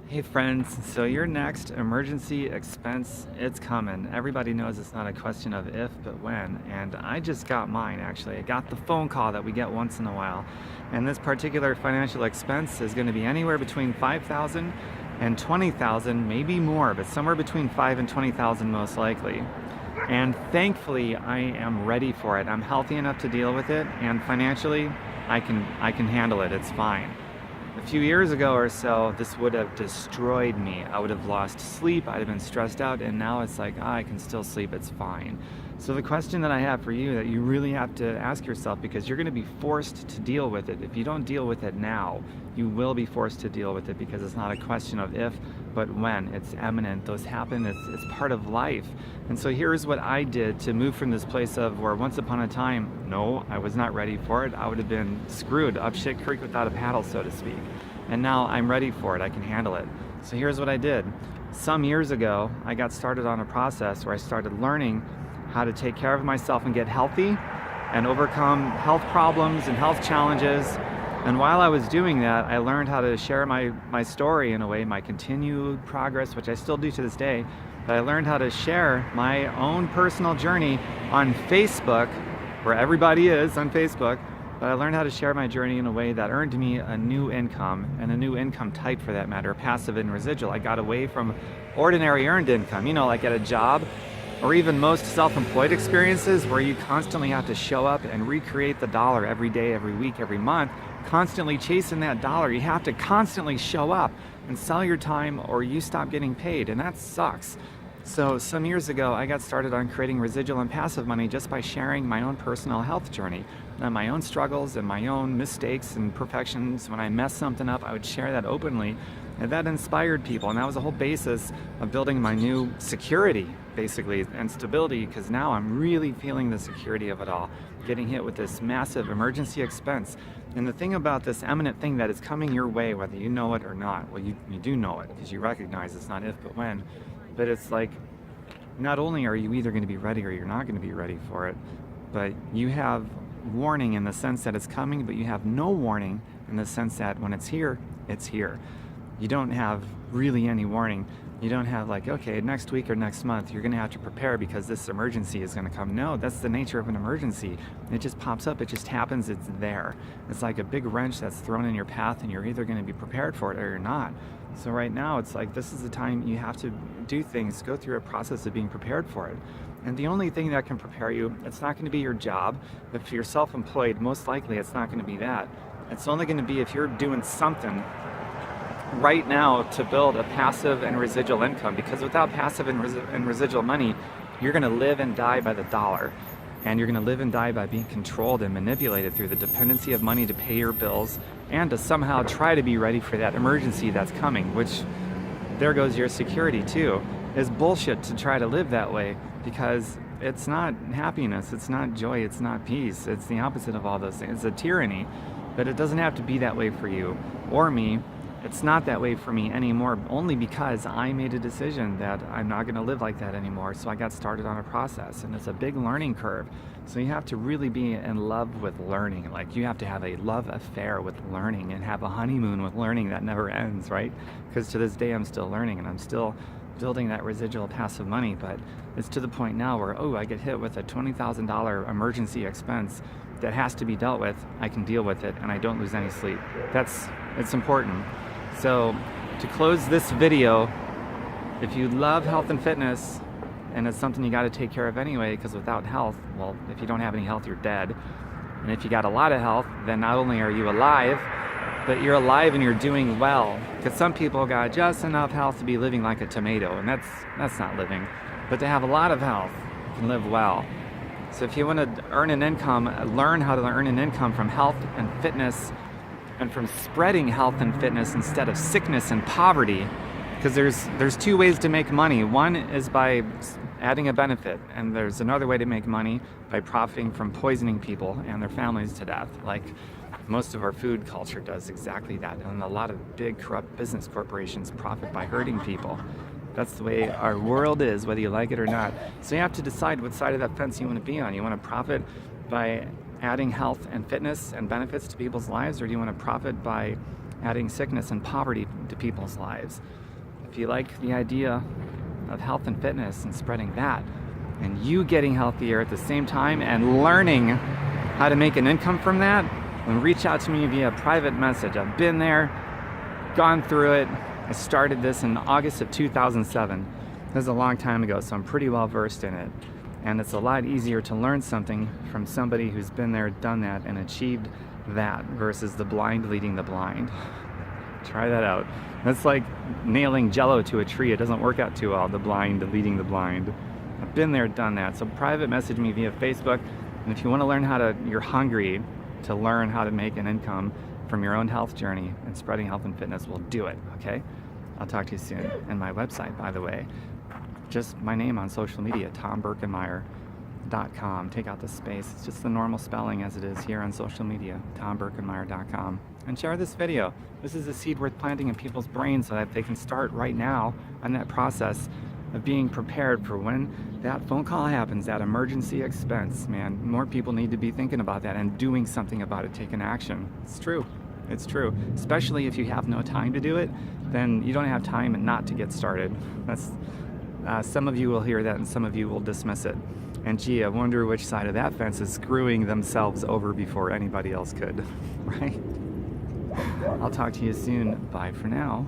Hey friends, so your next emergency expense, it's coming. Everybody knows it's not a question of if, but when. And I just got mine actually. I got the phone call that we get once in a while. And this particular financial expense is going to be anywhere between 5,000 and 20,000, maybe more, but somewhere between 5 and 20,000 most likely. And thankfully, I am ready for it. I'm healthy enough to deal with it, and financially, I can handle it. It's fine. A few years ago or so, this would have destroyed me. I would have lost sleep, I'd have been stressed out, and now it's like, I can still sleep, it's fine. So the question that I have for you that you really have to ask yourself, because you're going to be forced to deal with it. If you don't deal with it now, you will be forced to deal with it, because it's not a question of if, but when. It's imminent. Those happen. It's part of life. And so here's what I did to move from this place of where once upon a time, no, I was not ready for it. I would have been screwed up shit creek without a paddle, so to speak. And now I'm ready for it. I can handle it. So here's what I did. Some years ago, I got started on a process where I started learning how to take care of myself and get healthy and overcome health problems and health challenges. And while I was doing that, I learned how to share my story in a way, my continued progress, which I still do to this day. But I learned how to share my own personal journey on Facebook, where everybody is on Facebook. But I learned how to share my journey in a way that earned me a new income, and a new income type for that matter, passive and residual. I got away from ordinary earned income, like at a job, or even most self-employed experiences where you constantly have to show up and recreate the dollar every day, every week, every month, constantly chasing that dollar. You have to constantly show up and sell your time or you stop getting paid, and that sucks. So some years ago, I got started on creating residual and passive money just by sharing my own personal health journey, and my own struggles and my own mistakes and perfections. When I messed something up, I would share that openly, and that inspired people. And that was the whole basis of building my new security, basically, and stability, because now I'm really feeling the security of it all, getting hit with this massive emergency expense. And the thing about this eminent thing that is coming your way, whether you know it or not, well, you do know it because you recognize it's not if but when. But it's like, not only are you either going to be ready or you're not going to be ready for it, but you have warning in the sense that it's coming, but you have no warning in the sense that when it's here, it's here. You don't have really any warning. You don't have like, okay, next week or next month, you're going to have to prepare because this emergency is going to come. No, that's the nature of an emergency. It just pops up. It just happens. It's there. It's like a big wrench that's thrown in your path, and you're either going to be prepared for it or you're not. So right now, it's like this is the time you have to do things, go through a process of being prepared for it. And the only thing that can prepare you, it's not going to be your job. If you're self-employed, most likely it's not going to be that. It's only going to be if you're doing something right now to build a passive and residual income, because without passive and residual money, you're going to live and die by the dollar, and you're going to live and die by being controlled and manipulated through the dependency of money to pay your bills and to somehow try to be ready for that emergency that's coming, which there goes your security too. Is bullshit to try to live that way, because it's not happiness, it's not joy, it's not peace. It's the opposite of all those things. It's a tyranny, but it doesn't have to be that way for you or me. It's not that way for me anymore, only because I made a decision that I'm not going to live like that anymore. So I got started on a process, and it's a big learning curve. So you have to really be in love with learning. Like, you have to have a love affair with learning and have a honeymoon with learning that never ends, right? Because to this day, I'm still learning, and I'm still building that residual passive money. But it's to the point now where, I get hit with a $20,000 emergency expense that has to be dealt with. I can deal with it, and I don't lose any sleep. It's important. So to close this video, if you love health and fitness, and it's something you got to take care of anyway, because without health, well, if you don't have any health, you're dead. And if you got a lot of health, then not only are you alive, but you're alive and you're doing well. Because some people got just enough health to be living like a tomato, and that's not living. But to have a lot of health, you can live well. So if you want to earn an income, learn how to earn an income from health and fitness, and from spreading health and fitness instead of sickness and poverty, because there's two ways to make money. One is by adding a benefit, and there's another way to make money by profiting from poisoning people and their families to death, like most of our food culture does exactly that. And a lot of big corrupt business corporations profit by hurting people. That's the way our world is, whether you like it or not. So you have to decide what side of that fence you want to be on. You want to profit by adding health and fitness and benefits to people's lives, or do you want to profit by adding sickness and poverty to people's lives. If you like the idea of health and fitness and spreading that, and you getting healthier at the same time and learning how to make an income from that, then reach out to me via private message. I've been there, gone through it. I started this in August of 2007. This is a long time ago, so I'm pretty well versed in it. And it's a lot easier to learn something from somebody who's been there, done that, and achieved that versus the blind leading the blind. Try that out. That's like nailing Jello to a tree. It doesn't work out too well, the blind leading the blind. I've been there, done that. So private message me via Facebook. And if you want to learn you're hungry to learn how to make an income from your own health journey and spreading health and fitness, we'll do it, okay? I'll talk to you soon. And my website, by the way, just my name on social media, TomBerkenmeyer.com. Take out the space. It's just the normal spelling as it is here on social media, TomBerkenmeyer.com. And share this video. This is a seed worth planting in people's brains so that they can start right now on that process of being prepared for when that phone call happens, that emergency expense. Man, more people need to be thinking about that and doing something about it, taking action. It's true. It's true. Especially if you have no time to do it, then you don't have time not to get started. That's some of you will hear that and some of you will dismiss it. And gee, I wonder which side of that fence is screwing themselves over before anybody else could, right? I'll talk to you soon. Bye for now.